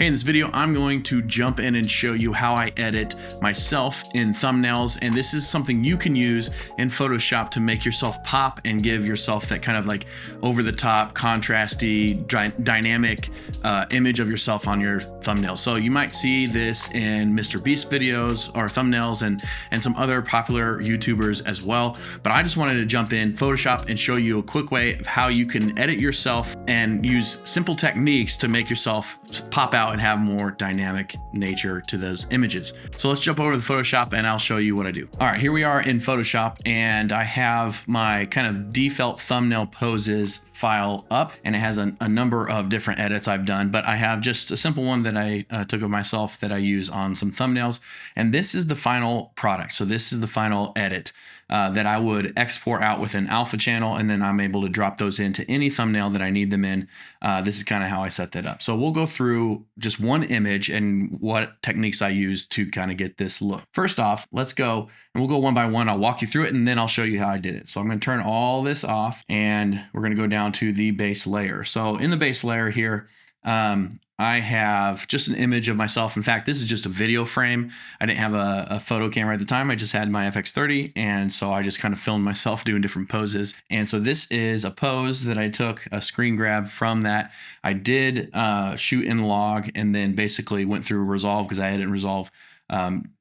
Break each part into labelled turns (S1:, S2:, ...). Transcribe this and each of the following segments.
S1: Hey, in this video, I'm going to jump in and show you how I edit myself in thumbnails. And this is something you can use in Photoshop to make yourself pop and give yourself that kind of like over the top, contrasty, dynamic image of yourself on your thumbnail. So you might see this in MrBeast videos or thumbnails and some other popular YouTubers as well. But I just wanted to jump in Photoshop and show you a quick way of how you can edit yourself and use simple techniques to make yourself pop out and have more dynamic nature to those images. So let's jump over to the Photoshop and I'll show you what I do. All right, here we are in Photoshop and I have my kind of default thumbnail poses file up, and it has a number of different edits I've done, but I have just a simple one that I took of myself that I use on some thumbnails. And this is the final product. So this is the final edit that I would export out with an alpha channel, and then I'm able to drop those into any thumbnail that I need them in. This is kind of how I set that up. So we'll go through just one image and what techniques I use to kind of get this look. First off, let's go and we'll go one by one. I'll walk you through it and then I'll show you how I did it. So I'm going to turn all this off and we're going to go down to the base layer. So in the base layer here, I have just an image of myself. In fact, this is just a video frame. I didn't have a photo camera at the time. I just had my FX30. And so I just kind of filmed myself doing different poses. And so this is a pose that I took a screen grab from that. I did shoot in log and then basically went through Resolve because I had it in Resolve.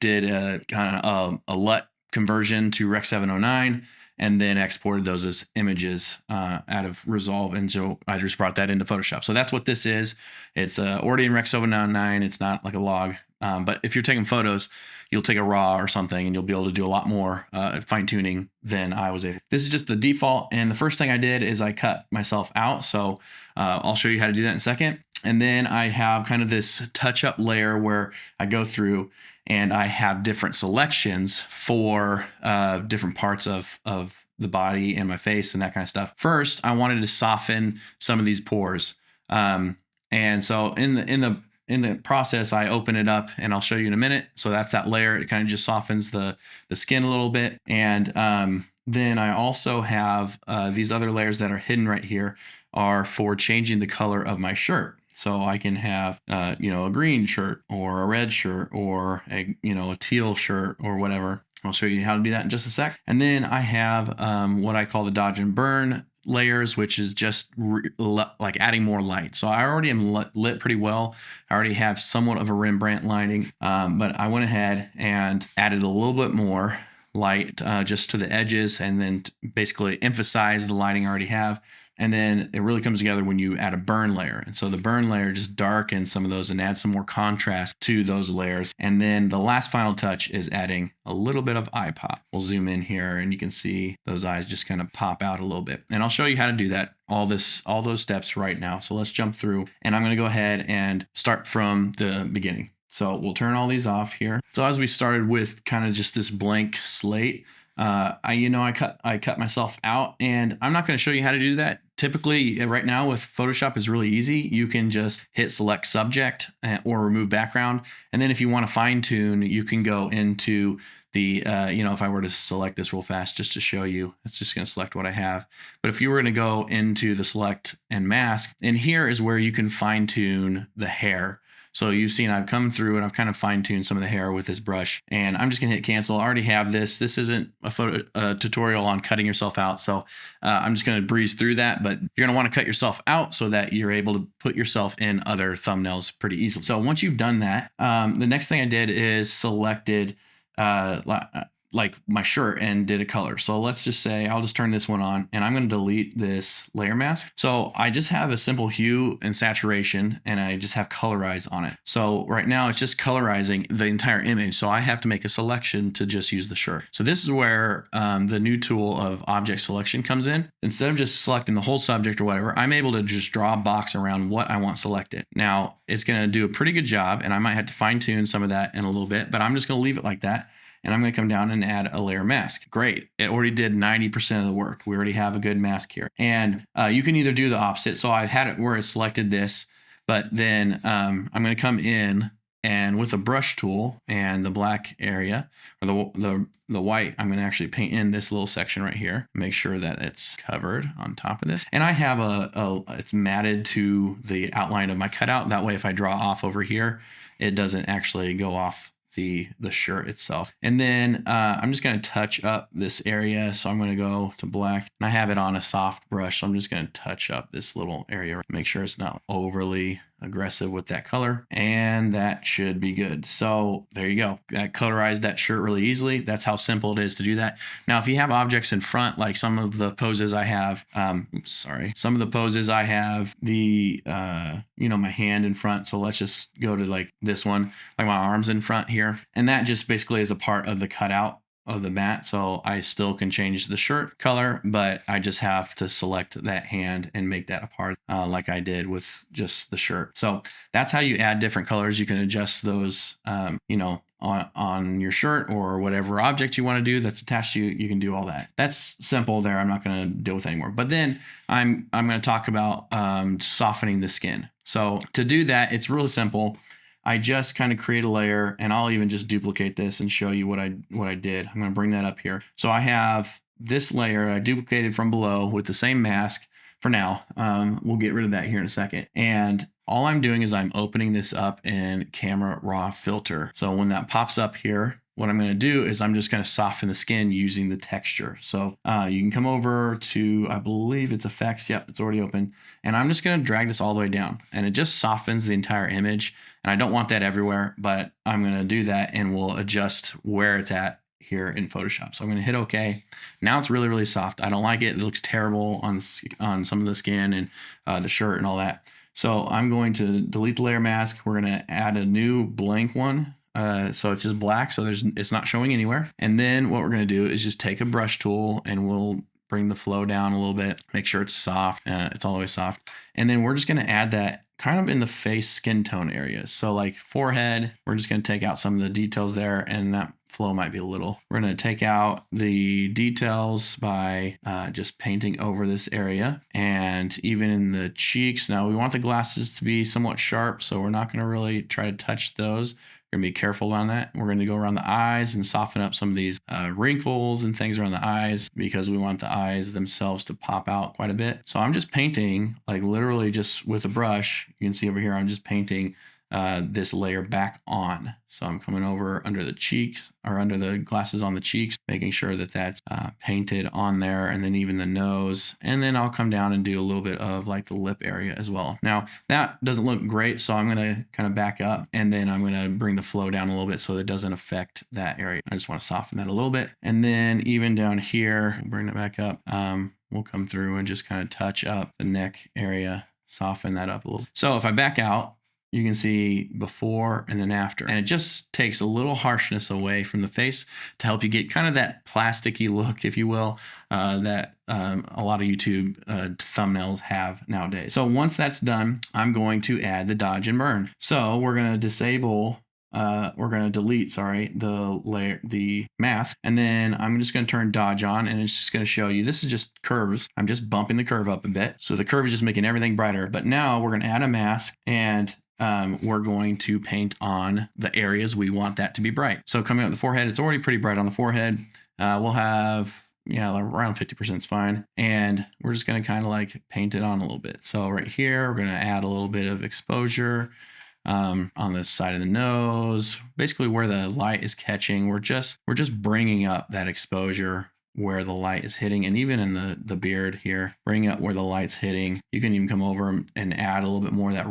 S1: Did a kind of a LUT conversion to Rec 709. And then exported those as images out of Resolve. And so I just brought that into Photoshop. So that's what this is. It's already in Rec 709. It's not like a log. But if you're taking photos, you'll take a raw or something and you'll be able to do a lot more fine tuning than I was able. This is just the default. And the first thing I did is I cut myself out. So I'll show you how to do that in a second. And then I have kind of this touch up layer where I go through and I have different selections for different parts of the body and my face and that kind of stuff. First, I wanted to soften some of these pores. And so in the process, I open it up and I'll show you in a minute. So that's that layer. It kind of just softens the skin a little bit. And then I also have these other layers that are hidden right here are for changing the color of my shirt. So I can have, a green shirt or a red shirt or a teal shirt or whatever. I'll show you how to do that in just a sec. And then I have what I call the dodge and burn layers, which is just like adding more light. So I already am lit pretty well. I already have somewhat of a Rembrandt lighting, but I went ahead and added a little bit more light just to the edges and then basically emphasize the lighting I already have. And then it really comes together when you add a burn layer. And so the burn layer just darkens some of those and adds some more contrast to those layers. And then the last final touch is adding a little bit of eye pop. We'll zoom in here and you can see those eyes just kind of pop out a little bit. And I'll show you how to do that, all those steps right now. So let's jump through and I'm going to go ahead and start from the beginning. So we'll turn all these off here. So as we started with kind of just this blank slate, I cut myself out and I'm not going to show you how to do that. Typically right now with Photoshop is really easy. You can just hit select subject or remove background. And then if you want to fine tune, you can go into the, if I were to select this real fast just to show you, it's just going to select what I have. But if you were going to go into the select and mask, and here is where you can fine tune the hair. So you've seen I've come through and I've kind of fine-tuned some of the hair with this brush. And I'm just going to hit cancel. I already have this. This isn't a tutorial on cutting yourself out. So I'm just going to breeze through that. But you're going to want to cut yourself out so that you're able to put yourself in other thumbnails pretty easily. So once you've done that, the next thing I did is selected like my shirt and did a color. So let's just say I'll just turn this one on and I'm going to delete this layer mask. So I just have a simple hue and saturation and I just have colorize on it. So right now it's just colorizing the entire image. So I have to make a selection to just use the shirt. So this is where the new tool of object selection comes in. Instead of just selecting the whole subject or whatever, I'm able to just draw a box around what I want selected. Now it's going to do a pretty good job and I might have to fine tune some of that in a little bit, but I'm just going to leave it like that. And I'm going to come down and add a layer mask. Great. It already did 90% of the work. We already have a good mask here. And you can either do the opposite. So I've had it where it selected this, but then I'm going to come in And with a brush tool and the black area, or the white, I'm going to actually paint in this little section right here. Make sure that it's covered on top of this. And I have it's matted to the outline of my cutout. That way, if I draw off over here, it doesn't actually go off the shirt itself. And then I'm just going to touch up this area. So I'm going to go to black, and I have it on a soft brush. So I'm just going to touch up this little area, make sure it's not overly aggressive with that color, and that should be good. So there you go. That colorized that shirt really easily. That's how simple it is to do that. Now, if you have objects in front, like some of the poses I have, some of the poses I have the, my hand in front. So let's just go to like this one, like my arms in front here. And that just basically is a part of the cutout of the mat. So I still can change the shirt color, but I just have to select that hand and make that a part like I did with just the shirt. So that's how you add different colors. You can adjust those, on your shirt or whatever object you want to do that's attached to you. You can do all that. That's simple there. I'm not going to deal with anymore. But then I'm going to talk about softening the skin. So to do that, it's really simple. I just kind of create a layer, and I'll even just duplicate this and show you what I did. I'm going to bring that up here. So I have this layer I duplicated from below with the same mask for now. We'll get rid of that here in a second. And all I'm doing is I'm opening this up in Camera Raw Filter. So when that pops up here, what I'm going to do is I'm just going to soften the skin using the texture. So you can come over to, I believe it's effects. Yep, it's already open. And I'm just going to drag this all the way down, and it just softens the entire image. And I don't want that everywhere, but I'm going to do that, and we'll adjust where it's at here in Photoshop. So I'm going to hit OK. Now it's really, really soft. I don't like it. It looks terrible on some of the skin and the shirt and all that. So I'm going to delete the layer mask. We're going to add a new blank one. So it's just black, so it's not showing anywhere. And then what we're going to do is just take a brush tool, and we'll bring the flow down a little bit, make sure it's soft. It's all the way soft. And then we're just going to add that kind of in the face skin tone areas. So like forehead, we're just going to take out some of the details there, and that flow might be a little. We're going to take out the details by just painting over this area, and even in the cheeks. Now we want the glasses to be somewhat sharp, so we're not going to really try to touch those. We're going to be careful on that. We're going to go around the eyes and soften up some of these wrinkles and things around the eyes, because we want the eyes themselves to pop out quite a bit. So I'm just painting, like literally just with a brush. You can see over here, I'm just painting this layer back on. So I'm coming over under the cheeks, or under the glasses on the cheeks, making sure that that's painted on there, and then even the nose. And then I'll come down and do a little bit of like the lip area as well. Now that doesn't look great, so I'm going to kind of back up, and then I'm going to bring the flow down a little bit so that it doesn't affect that area. I just want to soften that a little bit. And then even down here, bring it back up. We'll come through and just kind of touch up the neck area, soften that up a little. So if I back out, you can see before and then after. And it just takes a little harshness away from the face to help you get kind of that plasticky look, if you will, that a lot of YouTube thumbnails have nowadays. So once that's done, I'm going to add the dodge and burn. So we're going to disable, we're going to delete, the mask. And then I'm just going to turn dodge on, and it's just going to show you, this is just curves. I'm just bumping the curve up a bit. So the curve is just making everything brighter. But now we're going to add a mask, and we're going to paint on the areas we want that to be bright. So coming up the forehead, it's already pretty bright on the forehead. We'll have, around 50% is fine. And we're just going to kind of like paint it on a little bit. So right here, we're going to add a little bit of exposure on this side of the nose, basically where the light is catching. We're just bringing up that exposure where the light is hitting, and even in the beard here, bring up where the light's hitting. You can even come over and add a little bit more of that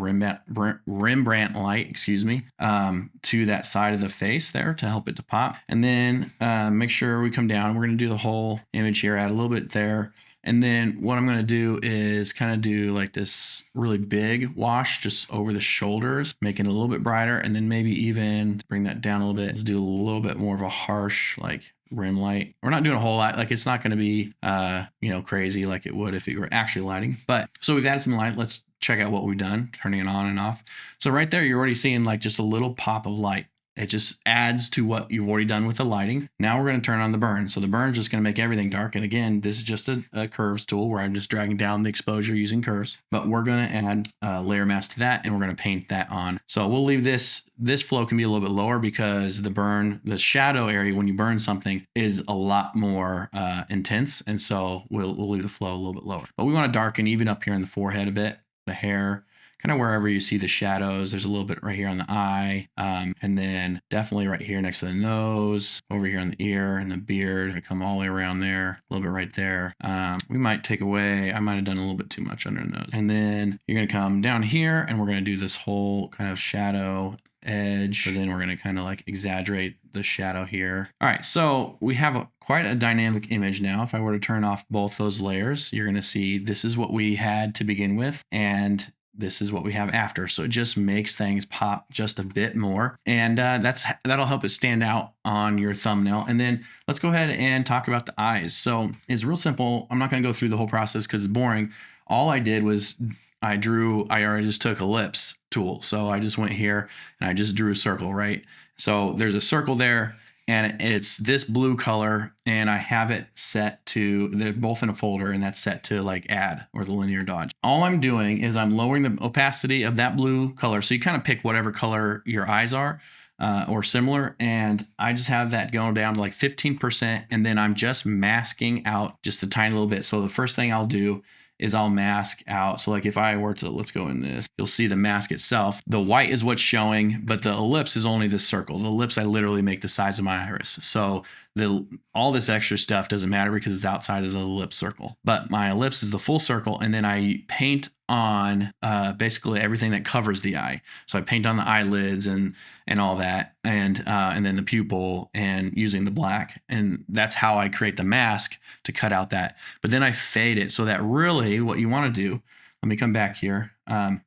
S1: Rembrandt light, to that side of the face there to help it to pop. And then make sure we come down. We're going to do the whole image here, add a little bit there. And then what I'm going to do is kind of do like this really big wash just over the shoulders, making it a little bit brighter. And then maybe even bring that down a little bit. Let's do a little bit more of a harsh, like rim light. We're not doing a whole lot. Like it's not going to be, crazy like it would if it were actually lighting. But so we've added some light. Let's check out what we've done, turning it on and off. So right there, you're already seeing like just a little pop of light. It just adds to what you've already done with the lighting. Now we're going to turn on the burn. So the burn is just going to make everything dark. And again, this is just a curves tool where I'm just dragging down the exposure using curves. But we're going to add a layer mask to that, and we're going to paint that on. So we'll leave this flow can be a little bit lower because the shadow area when you burn something is a lot more intense. And so we'll leave the flow a little bit lower. But we want to darken even up here in the forehead a bit, the hair, kind of wherever you see the shadows. There's a little bit right here on the eye, and then definitely right here next to the nose, over here on the ear and the beard. I come all the way around there, a little bit right there. We might take away, I might have done a little bit too much under the nose. And then you're going to come down here and we're going to do this whole kind of shadow edge, but then we're going to kind of like exaggerate the shadow here. All right, so we have quite a dynamic image now. If I were to turn off both those layers, you're going to see this is what we had to begin with, and this is what we have after. So it just makes things pop just a bit more. And that'll help it stand out on your thumbnail. And then let's go ahead and talk about the eyes. So it's real simple. I'm not going to go through the whole process because it's boring. All I did was I already just took ellipse tool. So I just went here and I just drew a circle, right? So there's a circle there, and it's this blue color, and I have it set to, they're both in a folder, and that's set to like add or the linear dodge. All I'm doing is I'm lowering the opacity of that blue color. So you kind of pick whatever color your eyes are or similar. And I just have that going down to like 15%. And then I'm just masking out just a tiny little bit. So the first thing I'll do is I'll mask out. So like if I were to, let's go in this, you'll see the mask itself. The white is what's showing, but the ellipse is only the circle. The ellipse, I literally make the size of my iris. So all this extra stuff doesn't matter because it's outside of the ellipse circle. But my ellipse is the full circle, and then I paint on basically everything that covers the eye. So I paint on the eyelids and all that, and then the pupil, and using the black, and that's how I create the mask to cut out that. But then I fade it so that really what you want to do. Let me come back here.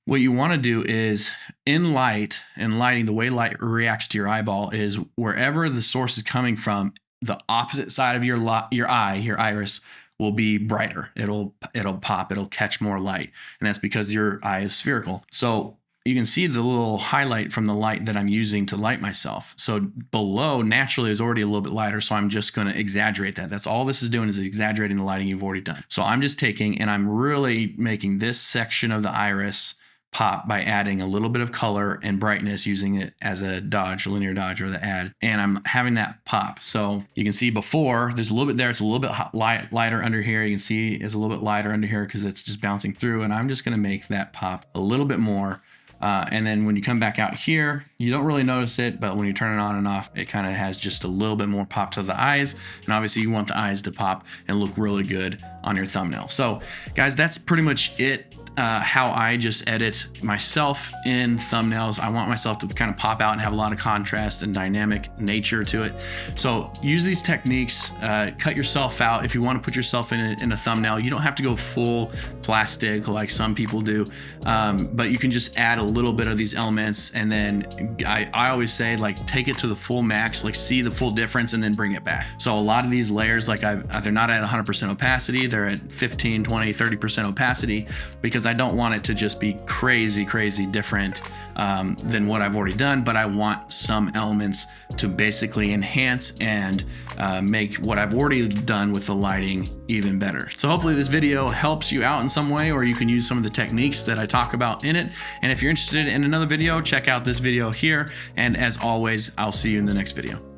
S1: What you want to do is in lighting, the way light reacts to your eyeball is wherever the source is coming from, the opposite side of your iris will be brighter. It'll pop, it'll catch more light. And that's because your eye is spherical. So you can see the little highlight from the light that I'm using to light myself. So below naturally is already a little bit lighter. So I'm just going to exaggerate that. That's all this is doing, is exaggerating the lighting you've already done. So I'm just taking, and I'm really making this section of the iris pop by adding a little bit of color and brightness, using it as a dodge, a linear dodge, or the add, and I'm having that pop. So you can see before there's a little bit there, it's a little bit lighter under here. You can see it's a little bit lighter under here because it's just bouncing through, and I'm just going to make that pop a little bit more. And then when you come back out here, you don't really notice it, but when you turn it on and off, it kind of has just a little bit more pop to the eyes. And obviously you want the eyes to pop and look really good on your thumbnail. So guys, that's pretty much it. How I just edit myself in thumbnails. I want myself to kind of pop out and have a lot of contrast and dynamic nature to it. So use these techniques, cut yourself out. If you want to put yourself in a thumbnail, you don't have to go full plastic like some people do, but you can just add a little bit of these elements. And then I always say, like, take it to the full max, like see the full difference and then bring it back. So a lot of these layers, like they're not at 100% opacity, they're at 15, 20, 30% opacity, because I don't want it to just be crazy different than what I've already done, but I want some elements to basically enhance and make what I've already done with the lighting even better. So hopefully this video helps you out in some way, or you can use some of the techniques that I talk about in it. And if you're interested in another video, check out this video here. And as always, I'll see you in the next video.